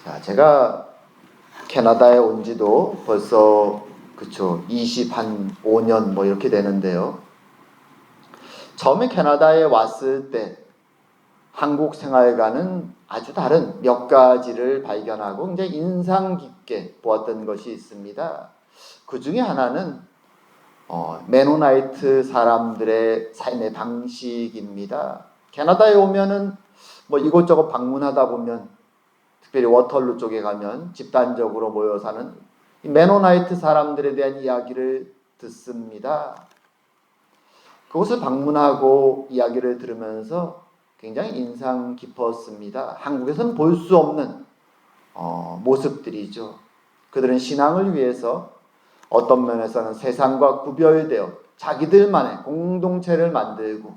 자, 제가 캐나다에 온 지도 벌써 25년 뭐 이렇게 되는데요. 처음에 캐나다에 왔을 때 한국 생활과는 아주 다른 몇 가지를 발견하고 굉장히 인상 깊게 보았던 것이 있습니다. 그 중에 하나는 메노나이트 사람들의 삶의 방식입니다. 캐나다에 오면은 뭐 이곳저곳 방문하다 보면 특별히 워털루 쪽에 가면 집단적으로 모여 사는 이 메노나이트 사람들에 대한 이야기를 듣습니다. 그곳을 방문하고 이야기를 들으면서 굉장히 인상 깊었습니다. 한국에서는 볼 수 없는 모습들이죠. 그들은 신앙을 위해서 어떤 면에서는 세상과 구별되어 자기들만의 공동체를 만들고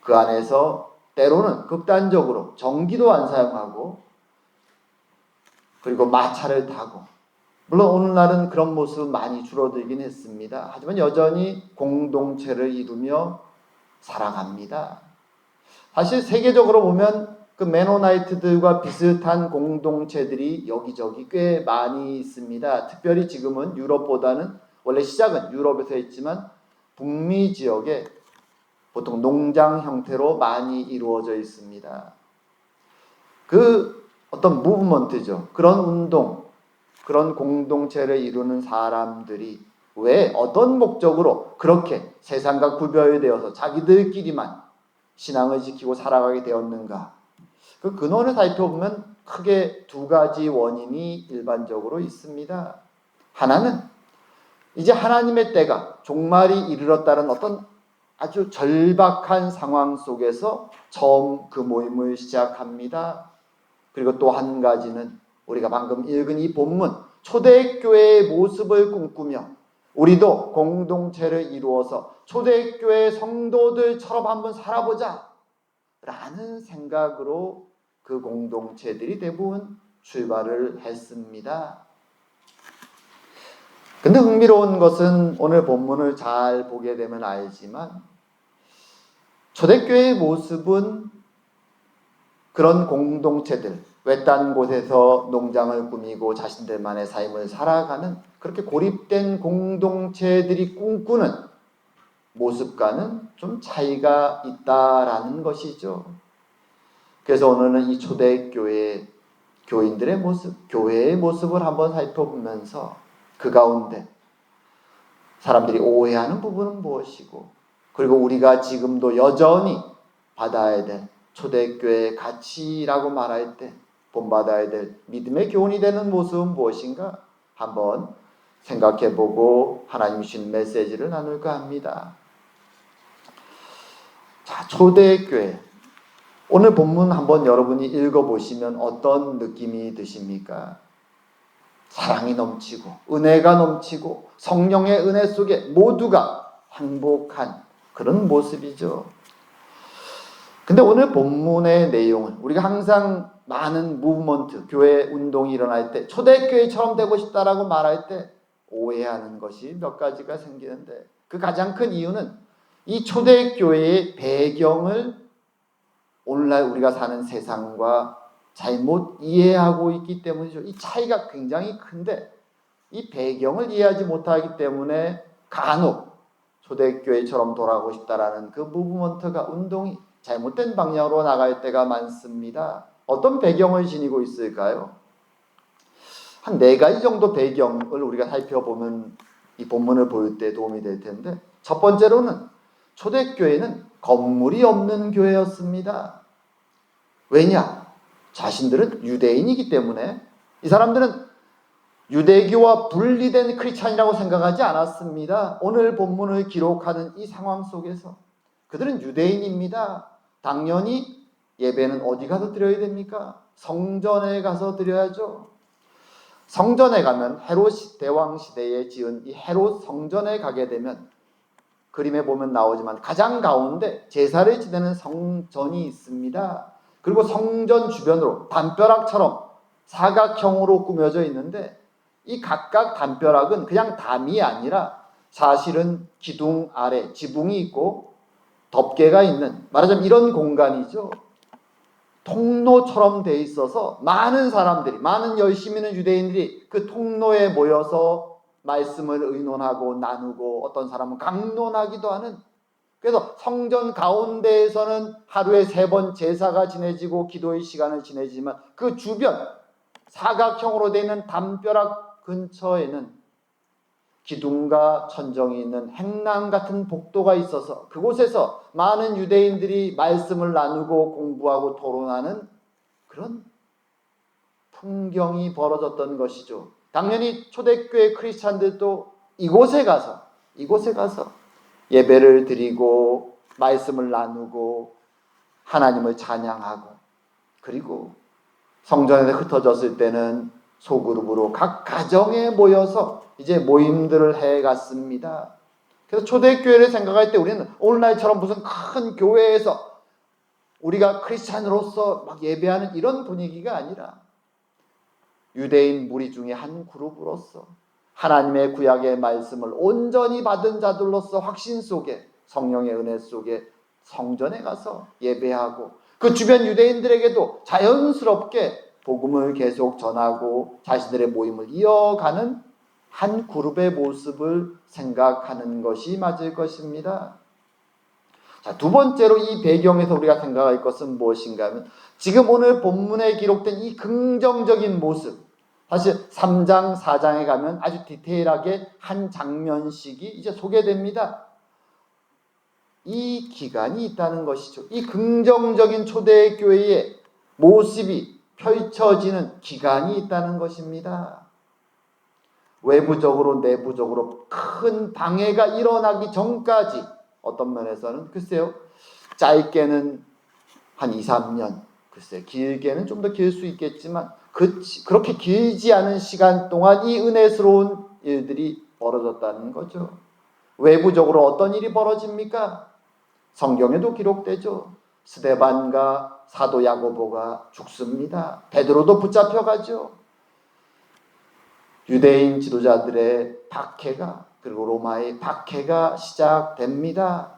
그 안에서 때로는 극단적으로 전기도 안 사용하고 그리고 마차를 타고, 물론 오늘날은 그런 모습 많이 줄어들긴 했습니다. 하지만 여전히 공동체를 이루며 살아갑니다. 사실 세계적으로 보면 그 메노나이트들과 비슷한 공동체들이 여기저기 꽤 많이 있습니다. 특별히 지금은 유럽보다는, 원래 시작은 유럽에서 했지만 북미 지역에 보통 농장 형태로 많이 이루어져 있습니다. 그 어떤 무브먼트죠. 그런 운동, 그런 공동체를 이루는 사람들이 왜 어떤 목적으로 그렇게 세상과 구별되어서 자기들끼리만 신앙을 지키고 살아가게 되었는가? 그 근원을 살펴보면 크게 두 가지 원인이 일반적으로 있습니다. 하나는 이제 하나님의 때가 종말이 이르렀다는 어떤 아주 절박한 상황 속에서 처음 그 모임을 시작합니다. 그리고 또 한 가지는 우리가 방금 읽은 이 본문, 초대교회의 모습을 꿈꾸며 우리도 공동체를 이루어서 초대교회 성도들처럼 한번 살아보자 라는 생각으로 그 공동체들이 대부분 출발을 했습니다. 근데 흥미로운 것은 오늘 본문을 잘 보게 되면 알지만 초대교회의 모습은 그런 공동체들, 외딴 곳에서 농장을 꾸미고 자신들만의 삶을 살아가는 그렇게 고립된 공동체들이 꿈꾸는 모습과는 좀 차이가 있다라는 것이죠. 그래서 오늘은 이 초대교회 교인들의 모습, 교회의 모습을 한번 살펴보면서 그 가운데 사람들이 오해하는 부분은 무엇이고, 그리고 우리가 지금도 여전히 받아야 될 초대교회의 가치라고 말할 때 본받아야 될 믿음의 교훈이 되는 모습은 무엇인가 한번 생각해보고 하나님 주신 메시지를 나눌까 합니다. 자, 초대교회. 오늘 본문 한번 여러분이 읽어보시면 어떤 느낌이 드십니까? 사랑이 넘치고 은혜가 넘치고 성령의 은혜 속에 모두가 행복한 그런 모습이죠. 근데 오늘 본문의 내용은 우리가 항상 많은 무브먼트, 교회 운동이 일어날 때 초대교회처럼 되고 싶다라고 말할 때 오해하는 것이 몇 가지가 생기는데, 그 가장 큰 이유는 이 초대교회의 배경을 오늘날 우리가 사는 세상과 잘못 이해하고 있기 때문이죠. 이 차이가 굉장히 큰데 이 배경을 이해하지 못하기 때문에 간혹 초대교회처럼 돌아가고 싶다라는 그 무브먼트가, 운동이 잘못된 방향으로 나갈 때가 많습니다. 어떤 배경을 지니고 있을까요? 한 4가지 정도 배경을 우리가 살펴보면 이 본문을 볼 때 도움이 될 텐데, 첫 번째로는 초대교회는 건물이 없는 교회였습니다. 왜냐? 자신들은 유대인이기 때문에 이 사람들은 유대교와 분리된 크리스찬이라고 생각하지 않았습니다. 오늘 본문을 기록하는 이 상황 속에서 그들은 유대인입니다. 당연히 예배는 어디 가서 드려야 됩니까? 성전에 가서 드려야죠. 성전에 가면 헤롯 대왕 시대에 지은 이 헤롯 성전에 가게 되면 그림에 보면 나오지만 가장 가운데 제사를 지내는 성전이 있습니다. 그리고 성전 주변으로 담벼락처럼 사각형으로 꾸며져 있는데 이 각각 담벼락은 그냥 담이 아니라 사실은 기둥 아래 지붕이 있고 덮개가 있는, 말하자면 이런 공간이죠. 통로처럼 돼 있어서 많은 사람들이, 많은 열심히 있는 유대인들이 그 통로에 모여서 말씀을 의논하고 나누고 어떤 사람은 강론하기도 하는, 그래서 성전 가운데에서는 하루에 3번 제사가 지내지고 기도의 시간을 지내지만 그 주변 사각형으로 되어 있는 담벼락 근처에는 기둥과 천정이 있는 행랑 같은 복도가 있어서 그곳에서 많은 유대인들이 말씀을 나누고 공부하고 토론하는 그런 풍경이 벌어졌던 것이죠. 당연히 초대교회 크리스찬들도 이곳에 가서 예배를 드리고 말씀을 나누고 하나님을 찬양하고, 그리고 성전에서 흩어졌을 때는 소그룹으로 각 가정에 모여서 이제 모임들을 해갔습니다. 그래서 초대교회를 생각할 때 우리는 오늘날처럼 무슨 큰 교회에서 우리가 크리스찬으로서 막 예배하는 이런 분위기가 아니라 유대인 무리 중에 한 그룹으로서 하나님의 구약의 말씀을 온전히 받은 자들로서 확신 속에, 성령의 은혜 속에 성전에 가서 예배하고 그 주변 유대인들에게도 자연스럽게 복음을 계속 전하고 자신들의 모임을 이어가는 한 그룹의 모습을 생각하는 것이 맞을 것입니다. 자, 두 번째로 이 배경에서 우리가 생각할 것은 무엇인가 하면 지금 오늘 본문에 기록된 이 긍정적인 모습, 사실 3장, 4장에 가면 아주 디테일하게 한 장면씩이 이제 소개됩니다. 이 기간이 있다는 것이죠. 이 긍정적인 초대교회의 모습이 펼쳐지는 기간이 있다는 것입니다. 외부적으로 내부적으로 큰 방해가 일어나기 전까지 어떤 면에서는 글쎄요, 짧게는 한 2, 3년, 글쎄 길게는 좀 더 길 수 있겠지만 그렇게 길지 않은 시간 동안 이 은혜스러운 일들이 벌어졌다는 거죠. 외부적으로 어떤 일이 벌어집니까? 성경에도 기록되죠. 스데반과 사도 야고보가 죽습니다. 베드로도 붙잡혀가죠. 유대인 지도자들의 박해가, 그리고 로마의 박해가 시작됩니다.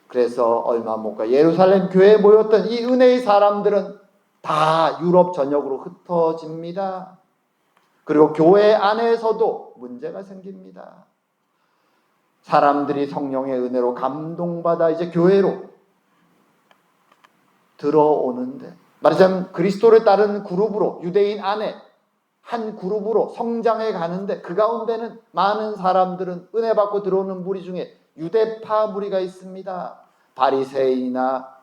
그래서 얼마 못 가 예루살렘 교회에 모였던 이 은혜의 사람들은 다 유럽 전역으로 흩어집니다. 그리고 교회 안에서도 문제가 생깁니다. 사람들이 성령의 은혜로 감동받아 이제 교회로 들어오는데, 말하자면 그리스도를 따르는 그룹으로, 유대인 안에 한 그룹으로 성장해 가는데 그 가운데는 많은 사람들은, 은혜 받고 들어오는 무리 중에 유대파 무리가 있습니다. 바리새인이나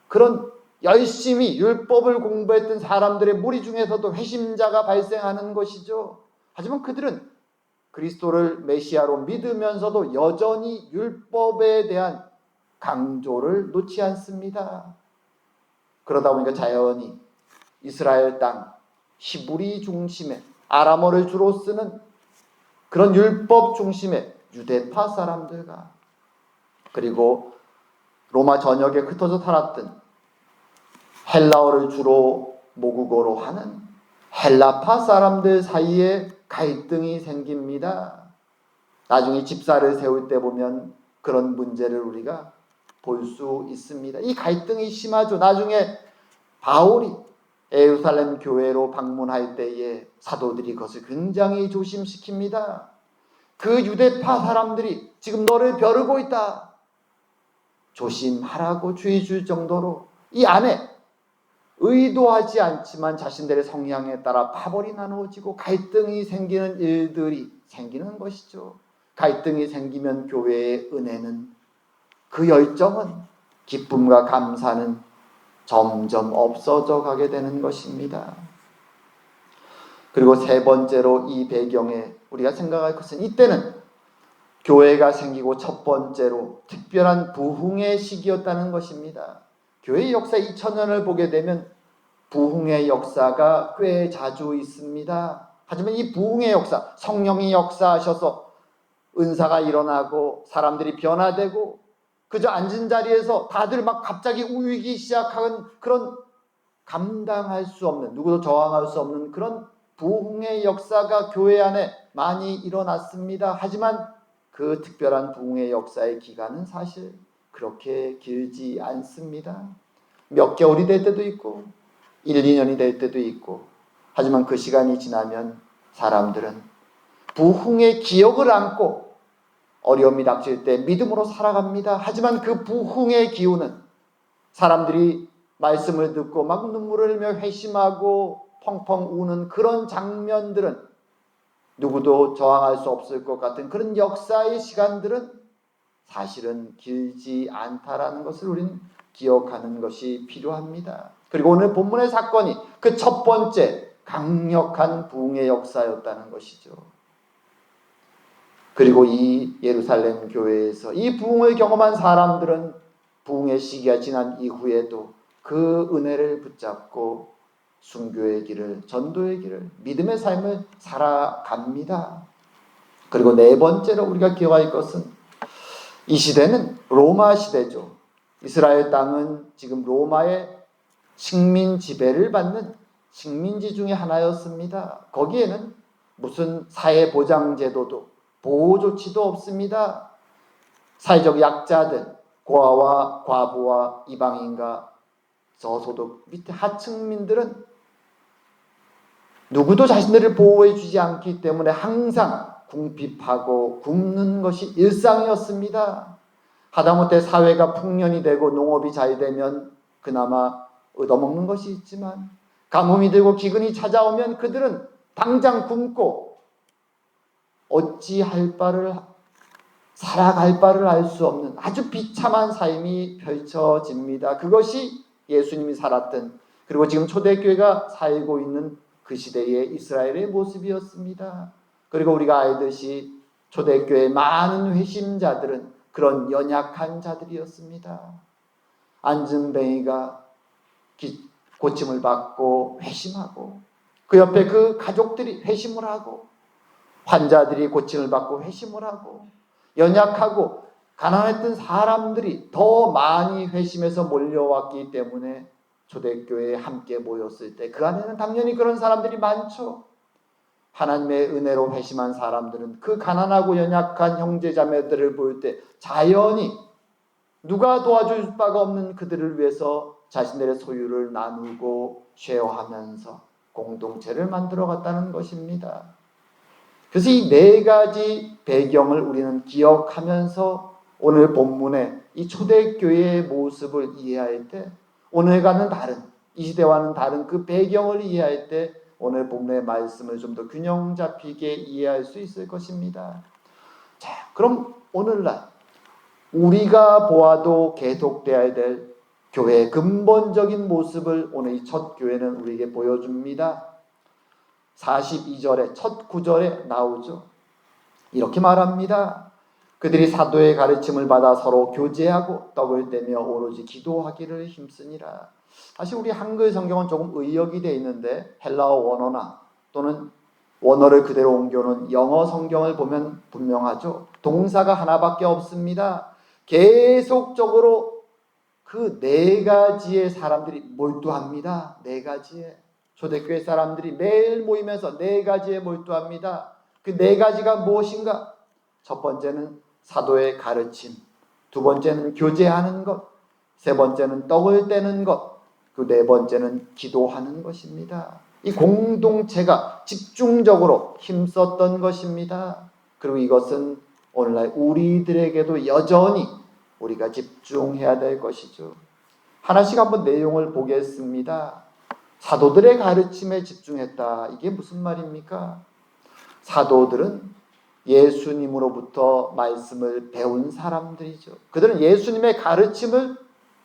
그런 열심히 율법을 공부했던 사람들의 무리 중에서도 회심자가 발생하는 것이죠. 하지만 그들은 그리스도를 메시아로 믿으면서도 여전히 율법에 대한 강조를 놓지 않습니다. 그러다 보니까 자연히 이스라엘 땅, 히브리 중심의, 아람어를 주로 쓰는 그런 율법 중심의 유대파 사람들과, 그리고 로마 전역에 흩어져 살았던 헬라어를 주로 모국어로 하는 헬라파 사람들 사이에 갈등이 생깁니다. 나중에 집사를 세울 때 보면 그런 문제를 우리가 볼 수 있습니다. 이 갈등이 심하죠. 나중에 바울이 예루살렘 교회로 방문할 때에 사도들이 그것을 굉장히 조심시킵니다. 그 유대파 사람들이 지금 너를 벼르고 있다, 조심하라고 주의 줄 정도로 이 안에 의도하지 않지만 자신들의 성향에 따라 파벌이 나누어지고 갈등이 생기는 일들이 생기는 것이죠. 갈등이 생기면 교회의 은혜는, 그 열정은, 기쁨과 감사는 점점 없어져 가게 되는 것입니다. 그리고 세 번째로 이 배경에 우리가 생각할 것은, 이때는 교회가 생기고 첫 번째로 특별한 부흥의 시기였다는 것입니다. 교회의 역사 2000년을 보게 되면 부흥의 역사가 꽤 자주 있습니다. 하지만 이 부흥의 역사, 성령이 역사하셔서 은사가 일어나고 사람들이 변화되고 그저 앉은 자리에서 다들 막 갑자기 우이기 시작하는 그런 감당할 수 없는, 누구도 저항할 수 없는 그런 부흥의 역사가 교회 안에 많이 일어났습니다. 하지만 그 특별한 부흥의 역사의 기간은 사실 그렇게 길지 않습니다. 몇 개월이 될 때도 있고 1, 2년이 될 때도 있고 하지만 그 시간이 지나면 사람들은 부흥의 기억을 안고 어려움이 닥칠 때 믿음으로 살아갑니다. 하지만 그 부흥의 기운은 사람들이 말씀을 듣고 막 눈물을 흘리며 회심하고 펑펑 우는 그런 장면들은 누구도 저항할 수 없을 것 같은 그런 역사의 시간들은 사실은 길지 않다라는 것을 우리는 기억하는 것이 필요합니다. 그리고 오늘 본문의 사건이 그 첫 번째 강력한 부흥의 역사였다는 것이죠. 그리고 이 예루살렘 교회에서 이 부흥을 경험한 사람들은 부흥의 시기가 지난 이후에도 그 은혜를 붙잡고 순교의 길을, 전도의 길을, 믿음의 삶을 살아갑니다. 그리고 네 번째로 우리가 기억할 것은 이 시대는 로마 시대죠. 이스라엘 땅은 지금 로마의 식민 지배를 받는 식민지 중에 하나였습니다. 거기에는 무슨 사회보장제도도 보호 조치도 없습니다. 사회적 약자들, 고아와 과부와 이방인과 저소득 밑에 하층민들은 누구도 자신들을 보호해 주지 않기 때문에 항상 궁핍하고 굶는 것이 일상이었습니다. 하다못해 사회가 풍년이 되고 농업이 잘 되면 그나마 얻어먹는 것이 있지만 가뭄이 들고 기근이 찾아오면 그들은 당장 굶고 어찌할 바를 살아갈 바를 알 수 없는 아주 비참한 삶이 펼쳐집니다. 그것이 예수님이 살았던 그리고 지금 초대교회가 살고 있는 그 시대의 이스라엘의 모습이었습니다. 그리고 우리가 알듯이 초대교회의 많은 회심자들은 그런 연약한 자들이었습니다. 안증뱅이가 고침을 받고 회심하고 그 옆에 그 가족들이 회심을 하고 환자들이 고침을 받고 회심을 하고 연약하고 가난했던 사람들이 더 많이 회심해서 몰려왔기 때문에 초대교회에 함께 모였을 때 그 안에는 당연히 그런 사람들이 많죠. 하나님의 은혜로 회심한 사람들은 그 가난하고 연약한 형제자매들을 볼 때 자연히 누가 도와줄 바가 없는 그들을 위해서 자신들의 소유를 나누고 쉐어하면서 공동체를 만들어 갔다는 것입니다. 그래서 이 네 가지 배경을 우리는 기억하면서 오늘 본문의 이 초대교회의 모습을 이해할 때 오늘과는 다른, 이 시대와는 다른 그 배경을 이해할 때 오늘 본문의 말씀을 좀 더 균형 잡히게 이해할 수 있을 것입니다. 자, 그럼 오늘날 우리가 보아도 계속되어야 될 교회의 근본적인 모습을 오늘 이 첫 교회는 우리에게 보여줍니다. 42절에 첫 구절에 나오죠. 이렇게 말합니다. 그들이 사도의 가르침을 받아 서로 교제하고 떡을 떼며 오로지 기도하기를 힘쓰니라. 사실 우리 한글 성경은 조금 의역이 되어 있는데 헬라어 원어나 또는 원어를 그대로 옮겨놓은 영어 성경을 보면 분명하죠. 동사가 하나밖에 없습니다. 계속적으로 그 네 가지의 사람들이 몰두합니다. 네 가지에. 초대교회 사람들이 매일 모이면서 네 가지에 몰두합니다. 그 네 가지가 무엇인가? 첫 번째는 사도의 가르침, 두 번째는 교제하는 것, 세 번째는 떡을 떼는 것, 그 네 번째는 기도하는 것입니다. 이 공동체가 집중적으로 힘썼던 것입니다. 그리고 이것은 오늘날 우리들에게도 여전히 우리가 집중해야 될 것이죠. 하나씩 한번 내용을 보겠습니다. 사도들의 가르침에 집중했다. 이게 무슨 말입니까? 사도들은 예수님으로부터 말씀을 배운 사람들이죠. 그들은 예수님의 가르침을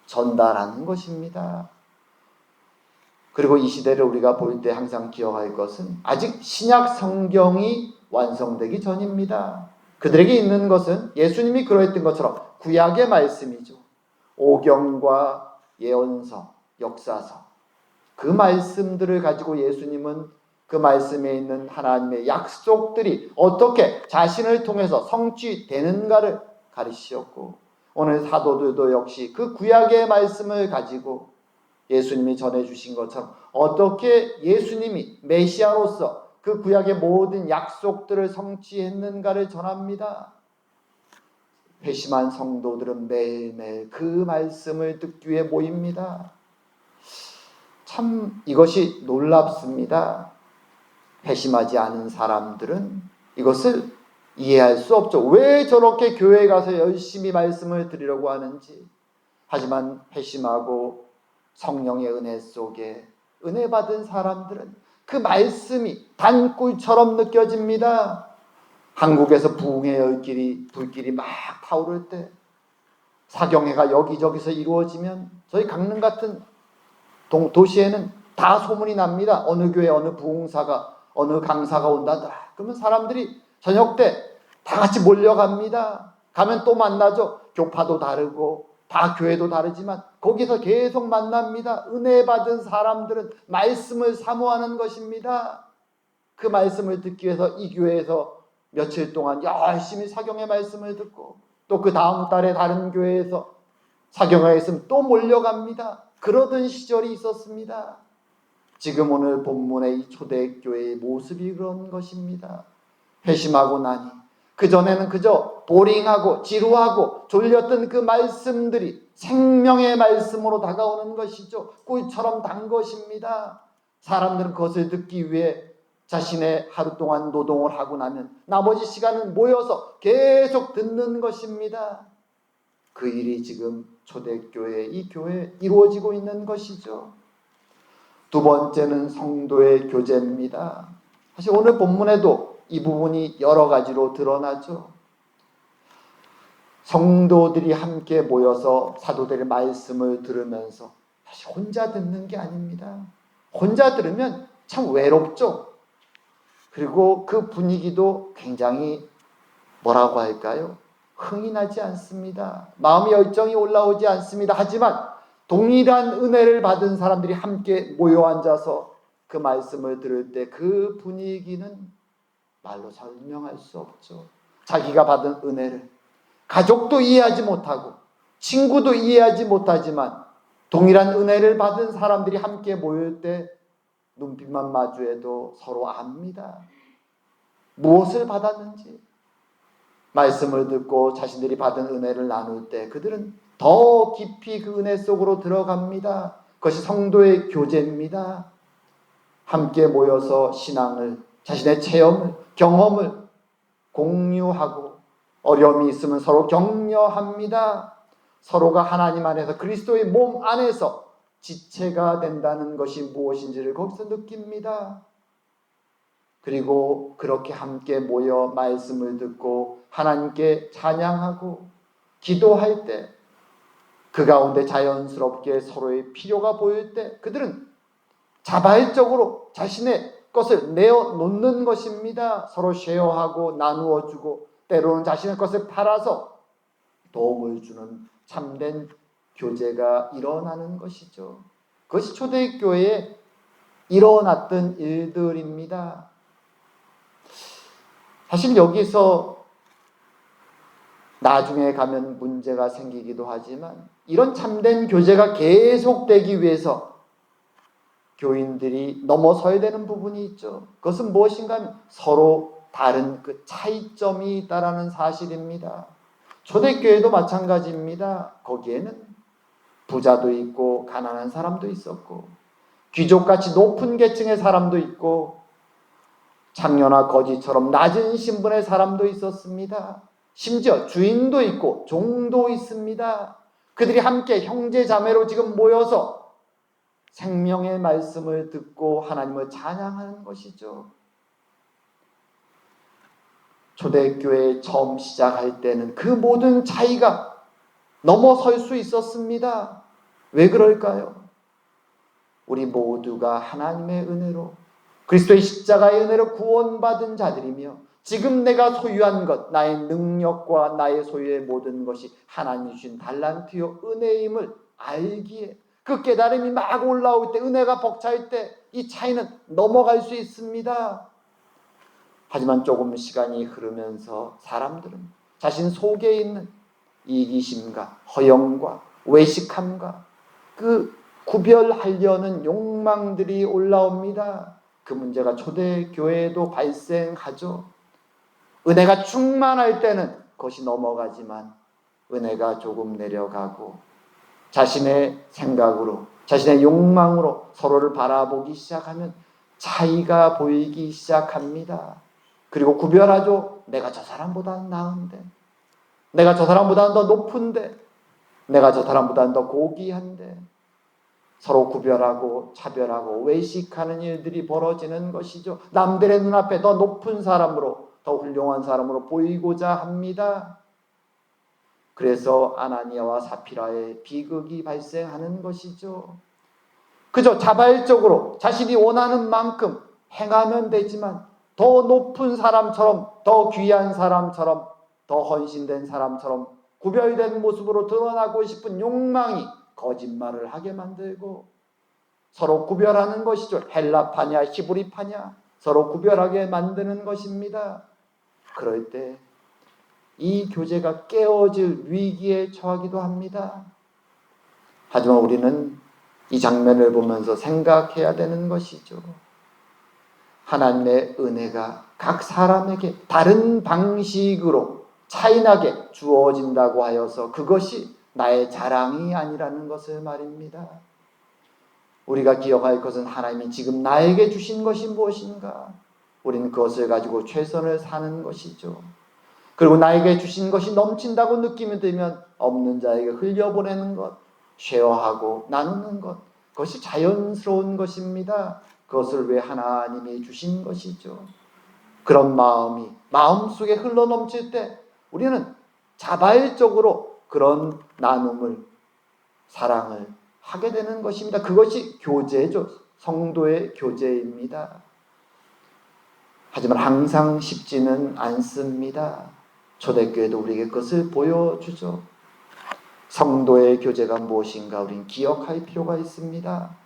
전달하는 것입니다. 그리고 이 시대를 우리가 볼 때 항상 기억할 것은 아직 신약 성경이 완성되기 전입니다. 그들에게 있는 것은 예수님이 그러했던 것처럼 구약의 말씀이죠. 오경과 예언서, 역사서. 그 말씀들을 가지고 예수님은 그 말씀에 있는 하나님의 약속들이 어떻게 자신을 통해서 성취되는가를 가르치셨고 오늘 사도들도 역시 그 구약의 말씀을 가지고 예수님이 전해주신 것처럼 어떻게 예수님이 메시아로서 그 구약의 모든 약속들을 성취했는가를 전합니다. 회심한 성도들은 매일매일 그 말씀을 듣기 위해 모입니다. 참 이것이 놀랍습니다. 회심하지 않은 사람들은 이것을 이해할 수 없죠. 왜 저렇게 교회에 가서 열심히 말씀을 드리려고 하는지. 하지만 회심하고 성령의 은혜 속에 은혜 받은 사람들은 그 말씀이 단꿀처럼 느껴집니다. 한국에서 부흥의 불길이 막 타오를 때, 사경회가 여기저기서 이루어지면 저희 강릉 같은 도시에는 다 소문이 납니다. 어느 교회 어느 부흥사가 어느 강사가 온다더라. 그러면 사람들이 저녁 때 다 같이 몰려갑니다. 가면 또 만나죠. 교파도 다르고 다 교회도 다르지만 거기서 계속 만납니다. 은혜 받은 사람들은 말씀을 사모하는 것입니다. 그 말씀을 듣기 위해서 이 교회에서 며칠 동안 열심히 사경의 말씀을 듣고 또 그 다음 달에 다른 교회에서 사경회가 있으면 또 몰려갑니다. 그러던 시절이 있었습니다. 지금 오늘 본문의 이 초대교회의 모습이 그런 것입니다. 회심하고 나니 그전에는 그저 보링하고 지루하고 졸렸던 그 말씀들이 생명의 말씀으로 다가오는 것이죠. 꿀처럼 단 것입니다. 사람들은 그것을 듣기 위해 자신의 하루 동안 노동을 하고 나면 나머지 시간은 모여서 계속 듣는 것입니다. 그 일이 지금 초대교회, 이 교회에 이루어지고 있는 것이죠. 두 번째는 성도의 교제입니다. 사실 오늘 본문에도 이 부분이 여러 가지로 드러나죠. 성도들이 함께 모여서 사도들의 말씀을 들으면서 사실 혼자 듣는 게 아닙니다. 혼자 들으면 참 외롭죠. 그리고 그 분위기도 굉장히 뭐라고 할까요? 흥이 나지 않습니다. 마음의 열정이 올라오지 않습니다. 하지만 동일한 은혜를 받은 사람들이 함께 모여 앉아서 그 말씀을 들을 때 그 분위기는 말로 설명할 수 없죠. 자기가 받은 은혜를 가족도 이해하지 못하고 친구도 이해하지 못하지만 동일한 은혜를 받은 사람들이 함께 모일 때 눈빛만 마주해도 서로 압니다. 무엇을 받았는지. 말씀을 듣고 자신들이 받은 은혜를 나눌 때 그들은 더 깊이 그 은혜 속으로 들어갑니다. 그것이 성도의 교제입니다. 함께 모여서 신앙을, 자신의 체험을, 경험을 공유하고 어려움이 있으면 서로 격려합니다. 서로가 하나님 안에서 그리스도의 몸 안에서 지체가 된다는 것이 무엇인지를 거기서 느낍니다. 그리고 그렇게 함께 모여 말씀을 듣고 하나님께 찬양하고 기도할 때 그 가운데 자연스럽게 서로의 필요가 보일 때 그들은 자발적으로 자신의 것을 내어놓는 것입니다. 서로 쉐어하고 나누어주고 때로는 자신의 것을 팔아서 도움을 주는 참된 교제가 일어나는 것이죠. 그것이 초대교회에 일어났던 일들입니다. 사실 여기서 나중에 가면 문제가 생기기도 하지만 이런 참된 교제가 계속되기 위해서 교인들이 넘어서야 되는 부분이 있죠. 그것은 무엇인가 하면 서로 다른 그 차이점이 있다라는 사실입니다. 초대교회도 마찬가지입니다. 거기에는 부자도 있고 가난한 사람도 있었고 귀족같이 높은 계층의 사람도 있고 장녀나 거지처럼 낮은 신분의 사람도 있었습니다. 심지어 주인도 있고 종도 있습니다. 그들이 함께 형제 자매로 지금 모여서 생명의 말씀을 듣고 하나님을 찬양하는 것이죠. 초대교회 처음 시작할 때는 그 모든 차이가 넘어설 수 있었습니다. 왜 그럴까요? 우리 모두가 하나님의 은혜로 그리스도의 십자가의 은혜로 구원받은 자들이며 지금 내가 소유한 것, 나의 능력과 나의 소유의 모든 것이 하나님이 주신 달란트요 은혜임을 알기에 그 깨달음이 막 올라올 때 은혜가 벅차일 때 이 차이는 넘어갈 수 있습니다. 하지만 조금 시간이 흐르면서 사람들은 자신 속에 있는 이기심과 허영과 외식함과 그 구별하려는 욕망들이 올라옵니다. 그 문제가 초대교회에도 발생하죠. 은혜가 충만할 때는 그것이 넘어가지만 은혜가 조금 내려가고 자신의 생각으로 자신의 욕망으로 서로를 바라보기 시작하면 차이가 보이기 시작합니다. 그리고 구별하죠. 내가 저 사람보다는 나은데, 내가 저 사람보다는 더 높은데, 내가 저 사람보다는 더 고귀한데, 서로 구별하고 차별하고 외식하는 일들이 벌어지는 것이죠. 남들의 눈앞에 더 높은 사람으로, 더 훌륭한 사람으로 보이고자 합니다. 그래서 아나니아와 사피라의 비극이 발생하는 것이죠. 그저 자발적으로 자신이 원하는 만큼 행하면 되지만 더 높은 사람처럼, 더 귀한 사람처럼, 더 헌신된 사람처럼 구별된 모습으로 드러나고 싶은 욕망이 거짓말을 하게 만들고 서로 구별하는 것이죠. 헬라파냐 히브리파냐 서로 구별하게 만드는 것입니다. 그럴 때 이 교제가 깨어질 위기에 처하기도 합니다. 하지만 우리는 이 장면을 보면서 생각해야 되는 것이죠. 하나님의 은혜가 각 사람에게 다른 방식으로 차이나게 주어진다고 하여서 그것이 나의 자랑이 아니라는 것을 말입니다. 우리가 기억할 것은 하나님이 지금 나에게 주신 것이 무엇인가? 우리는 그것을 가지고 최선을 사는 것이죠. 그리고 나에게 주신 것이 넘친다고 느낌이 들면 없는 자에게 흘려보내는 것, 쉐어하고 나누는 것, 그것이 자연스러운 것입니다. 그것을 왜 하나님이 주신 것이죠. 그런 마음이 마음속에 흘러넘칠 때 우리는 자발적으로 그런 나눔을, 사랑을 하게 되는 것입니다. 그것이 교제죠. 성도의 교제입니다. 하지만 항상 쉽지는 않습니다. 초대교회도 우리에게 그것을 보여주죠. 성도의 교제가 무엇인가 우리는 기억할 필요가 있습니다.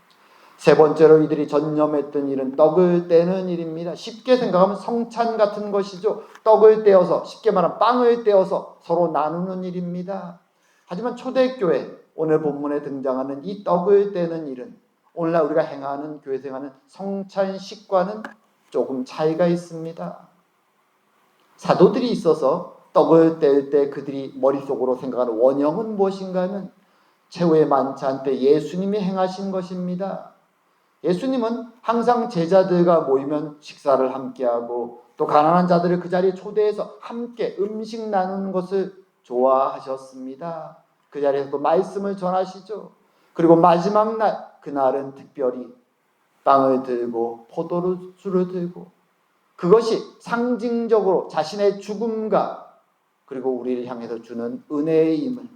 세 번째로 이들이 전념했던 일은 떡을 떼는 일입니다. 쉽게 생각하면 성찬 같은 것이죠. 떡을 떼어서, 쉽게 말하면 빵을 떼어서 서로 나누는 일입니다. 하지만 초대교회, 오늘 본문에 등장하는 이 떡을 떼는 일은 오늘날 우리가 행하는, 교회에서 행하는 성찬식과는 조금 차이가 있습니다. 사도들이 있어서 떡을 뗄 때 그들이 머릿속으로 생각하는 원형은 무엇인가 하면 최후의 만찬 때 예수님이 행하신 것입니다. 예수님은 항상 제자들과 모이면 식사를 함께하고 또 가난한 자들을 그 자리에 초대해서 함께 음식 나누는 것을 좋아하셨습니다. 그 자리에서 또 말씀을 전하시죠. 그리고 마지막 날, 그날은 특별히 빵을 들고 포도주를 들고 그것이 상징적으로 자신의 죽음과 그리고 우리를 향해서 주는 은혜의 힘을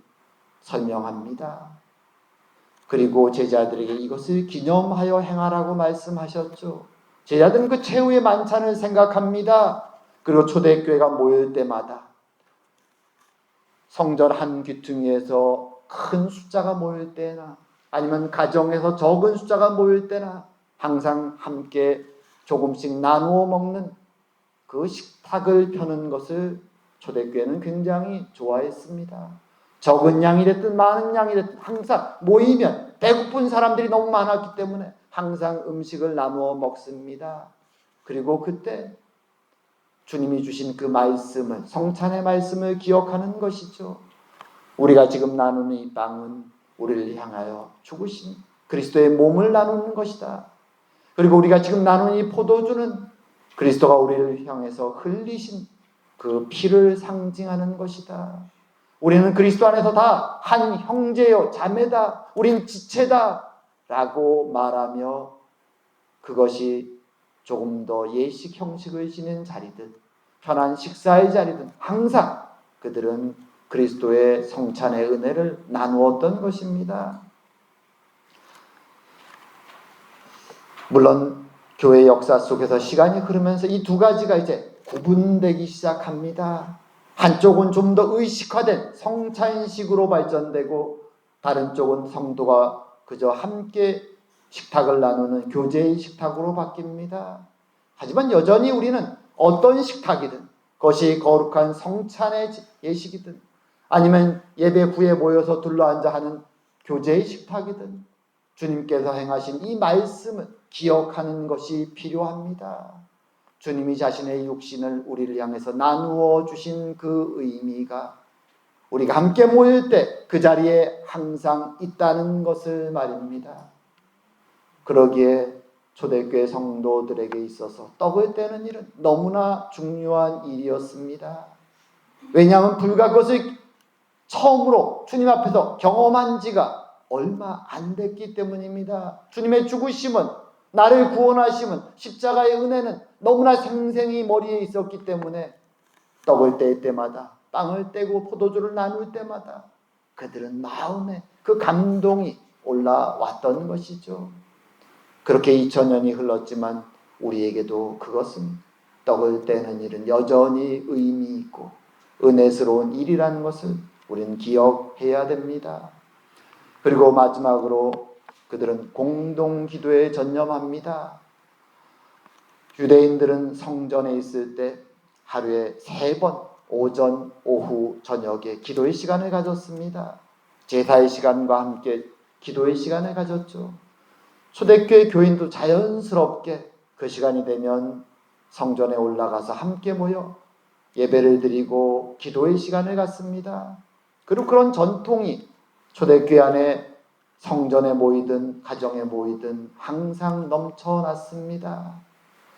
설명합니다. 그리고 제자들에게 이것을 기념하여 행하라고 말씀하셨죠. 제자들은 그 최후의 만찬을 생각합니다. 그리고 초대교회가 모일 때마다 성전 한 귀퉁이에서 큰 숫자가 모일 때나 아니면 가정에서 적은 숫자가 모일 때나 항상 함께 조금씩 나누어 먹는 그 식탁을 펴는 것을 초대교회는 굉장히 좋아했습니다. 적은 양이 됐든 많은 양이 됐든 항상 모이면 배고픈 사람들이 너무 많았기 때문에 항상 음식을 나누어 먹습니다. 그리고 그때 주님이 주신 그 말씀을, 성찬의 말씀을 기억하는 것이죠. 우리가 지금 나누는 이 빵은 우리를 향하여 죽으신 그리스도의 몸을 나누는 것이다. 그리고 우리가 지금 나누는 이 포도주는 그리스도가 우리를 향해서 흘리신 그 피를 상징하는 것이다. 우리는 그리스도 안에서 다 한 형제요 자매다. 우린 지체다. 라고 말하며 그것이 조금 더 예식 형식을 지닌 자리든 편한 식사의 자리든 항상 그들은 그리스도의 성찬의 은혜를 나누었던 것입니다. 물론 교회 역사 속에서 시간이 흐르면서 이 두 가지가 이제 구분되기 시작합니다. 한쪽은 좀 더 의식화된 성찬식으로 발전되고 다른 쪽은 성도가 그저 함께 식탁을 나누는 교제의 식탁으로 바뀝니다. 하지만 여전히 우리는 어떤 식탁이든 그것이 거룩한 성찬의 예식이든 아니면 예배 후에 모여서 둘러앉아 하는 교제의 식탁이든 주님께서 행하신 이 말씀을 기억하는 것이 필요합니다. 주님이 자신의 육신을 우리를 향해서 나누어 주신 그 의미가 우리가 함께 모일 때 그 자리에 항상 있다는 것을 말입니다. 그러기에 초대교회 성도들에게 있어서 떡을 떼는 일은 너무나 중요한 일이었습니다. 왜냐하면 불과 그것을 처음으로 주님 앞에서 경험한 지가 얼마 안 됐기 때문입니다. 주님의 죽으심은, 나를 구원하심은, 십자가의 은혜는 너무나 생생히 머리에 있었기 때문에 떡을 뗄 때마다, 빵을 떼고 포도주를 나눌 때마다 그들은 마음에 그 감동이 올라왔던 것이죠. 그렇게 2000년이 흘렀지만 우리에게도 그것은, 떡을 떼는 일은 여전히 의미 있고 은혜스러운 일이라는 것을 우리는 기억해야 됩니다. 그리고 마지막으로 그들은 공동기도에 전념합니다. 유대인들은 성전에 있을 때 하루에 3번, 오전, 오후, 저녁에 기도의 시간을 가졌습니다. 제사의 시간과 함께 기도의 시간을 가졌죠. 초대교회 교인도 자연스럽게 그 시간이 되면 성전에 올라가서 함께 모여 예배를 드리고 기도의 시간을 갖습니다. 그리고 그런 전통이 초대교회 안에 성전에 모이든 가정에 모이든 항상 넘쳐났습니다.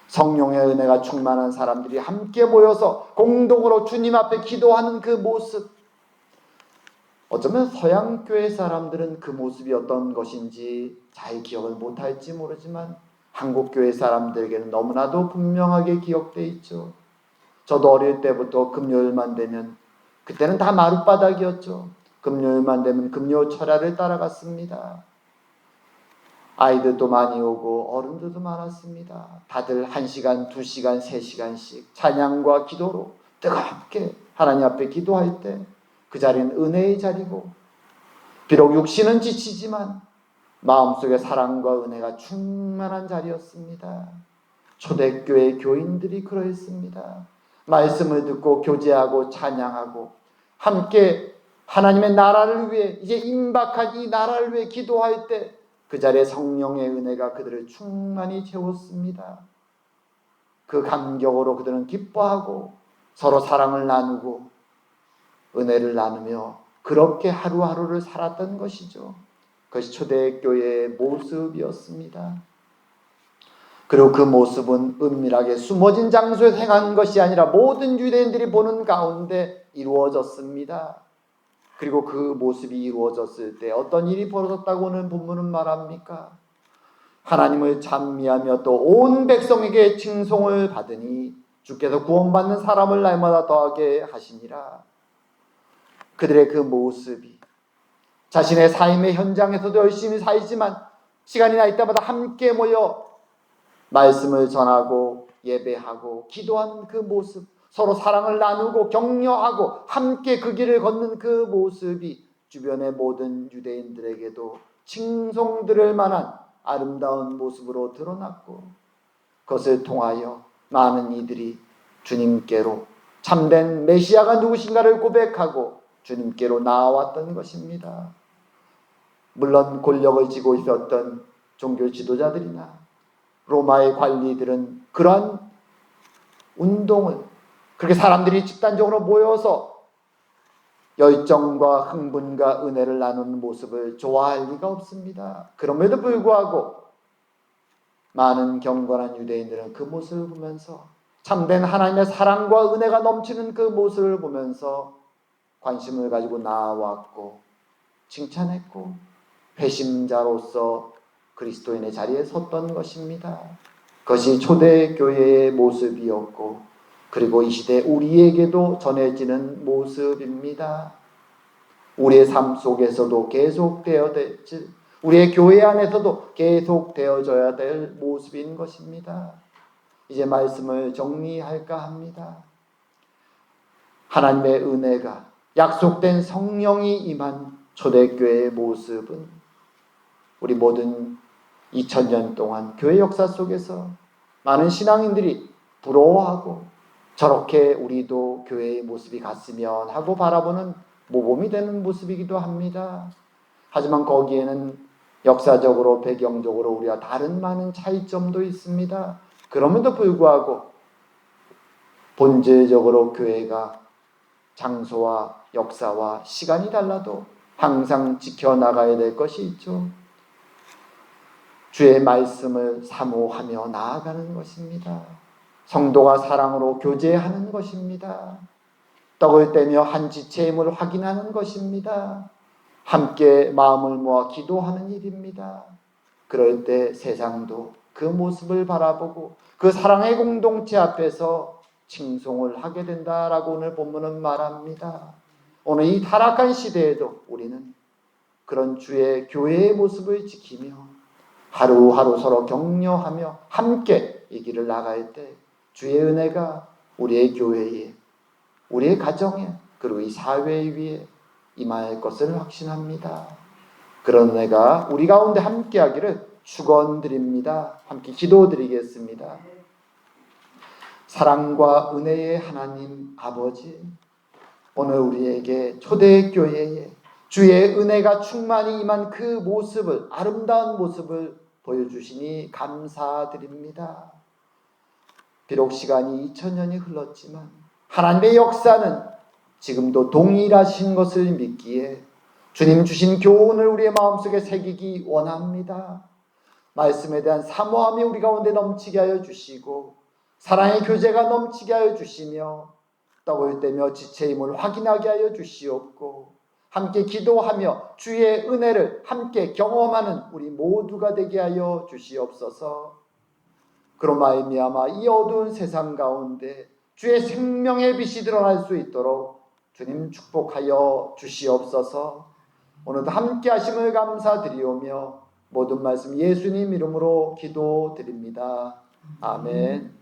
성령의 은혜가 충만한 사람들이 함께 모여서 공동으로 주님 앞에 기도하는 그 모습, 어쩌면 서양교회 사람들은 그 모습이 어떤 것인지 잘 기억을 못할지 모르지만 한국교회 사람들에게는 너무나도 분명하게 기억되어 있죠. 저도 어릴 때부터 금요일만 되면, 그때는 다 마룻바닥이었죠. 금요일만 되면 금요 철야를 따라갔습니다. 아이들도 많이 오고 어른들도 많았습니다. 다들 1시간, 2시간, 3시간씩 찬양과 기도로 뜨겁게 하나님 앞에 기도할 때 그 자리는 은혜의 자리고, 비록 육신은 지치지만 마음속에 사랑과 은혜가 충만한 자리였습니다. 초대교회 교인들이 그러했습니다. 말씀을 듣고 교제하고 찬양하고 함께 하나님의 나라를 위해, 이제 임박한 이 나라를 위해 기도할 때 그 자리에 성령의 은혜가 그들을 충만히 채웠습니다. 그 감격으로 그들은 기뻐하고 서로 사랑을 나누고 은혜를 나누며 그렇게 하루하루를 살았던 것이죠. 그것이 초대교회의 모습이었습니다. 그리고 그 모습은 은밀하게 숨어진 장소에서 행한 것이 아니라 모든 유대인들이 보는 가운데 이루어졌습니다. 그리고 그 모습이 이루어졌을 때 어떤 일이 벌어졌다고 오늘 본문은 말합니까? 하나님을 찬미하며 또 온 백성에게 칭송을 받으니 주께서 구원받는 사람을 날마다 더하게 하시니라. 그들의 그 모습이 자신의 삶의 현장에서도 열심히 살지만 시간이 날 때마다 함께 모여 말씀을 전하고 예배하고 기도하는 그 모습, 서로 사랑을 나누고 격려하고 함께 그 길을 걷는 그 모습이 주변의 모든 유대인들에게도 칭송들을 만한 아름다운 모습으로 드러났고, 그것을 통하여 많은 이들이 주님께로 참된 메시아가 누구신가를 고백하고 주님께로 나아왔던 것입니다. 물론 권력을 쥐고 있었던 종교 지도자들이나 로마의 관리들은 그러한 운동을, 그렇게 사람들이 집단적으로 모여서 열정과 흥분과 은혜를 나누는 모습을 좋아할 리가 없습니다. 그럼에도 불구하고 많은 경건한 유대인들은 그 모습을 보면서, 참된 하나님의 사랑과 은혜가 넘치는 그 모습을 보면서 관심을 가지고 나아왔고 칭찬했고 회심자로서 그리스도인의 자리에 섰던 것입니다. 그것이 초대교회의 모습이었고, 그리고 이 시대 우리에게도 전해지는 모습입니다. 우리의 삶 속에서도 계속되어야 될지, 우리의 교회 안에서도 계속되어져야 될 모습인 것입니다. 이제 말씀을 정리할까 합니다. 하나님의 은혜가, 약속된 성령이 임한 초대교회의 모습은 우리 모든 2000년 동안 교회 역사 속에서 많은 신앙인들이 부러워하고 저렇게 우리도 교회의 모습이 갔으면 하고 바라보는 모범이 되는 모습이기도 합니다. 하지만 거기에는 역사적으로 배경적으로 우리와 다른 많은 차이점도 있습니다. 그럼에도 불구하고 본질적으로 교회가 장소와 역사와 시간이 달라도 항상 지켜나가야 될 것이 있죠. 주의 말씀을 사모하며 나아가는 것입니다. 성도가 사랑으로 교제하는 것입니다. 떡을 떼며 한 지체의 힘을 확인하는 것입니다. 함께 마음을 모아 기도하는 일입니다. 그럴 때 세상도 그 모습을 바라보고 그 사랑의 공동체 앞에서 칭송을 하게 된다라고 오늘 본문은 말합니다. 오늘 이 타락한 시대에도 우리는 그런 주의 교회의 모습을 지키며 하루하루 서로 격려하며 함께 이 길을 나갈 때 주의 은혜가 우리의 교회에, 우리의 가정에, 그리고 이 사회 위에 임할 것을 확신합니다. 그런 은혜가 우리 가운데 함께하기를 축원드립니다. 함께 기도드리겠습니다. 사랑과 은혜의 하나님 아버지, 오늘 우리에게 초대교회에 주의 은혜가 충만히 임한 그 모습을, 아름다운 모습을 보여주시니 감사드립니다. 비록 시간이 2000년이 흘렀지만 하나님의 역사는 지금도 동일하신 것을 믿기에 주님 주신 교훈을 우리의 마음속에 새기기 원합니다. 말씀에 대한 사모함이 우리 가운데 넘치게 하여 주시고 사랑의 교제가 넘치게 하여 주시며 떡을 떼며 지체의 힘을 확인하게 하여 주시옵고 함께 기도하며 주의 은혜를 함께 경험하는 우리 모두가 되게 하여 주시옵소서. 그로 말미암아 이 어두운 세상 가운데 주의 생명의 빛이 드러날 수 있도록 주님 축복하여 주시옵소서. 오늘도 함께 하심을 감사드리오며 모든 말씀 예수님 이름으로 기도드립니다. 아멘.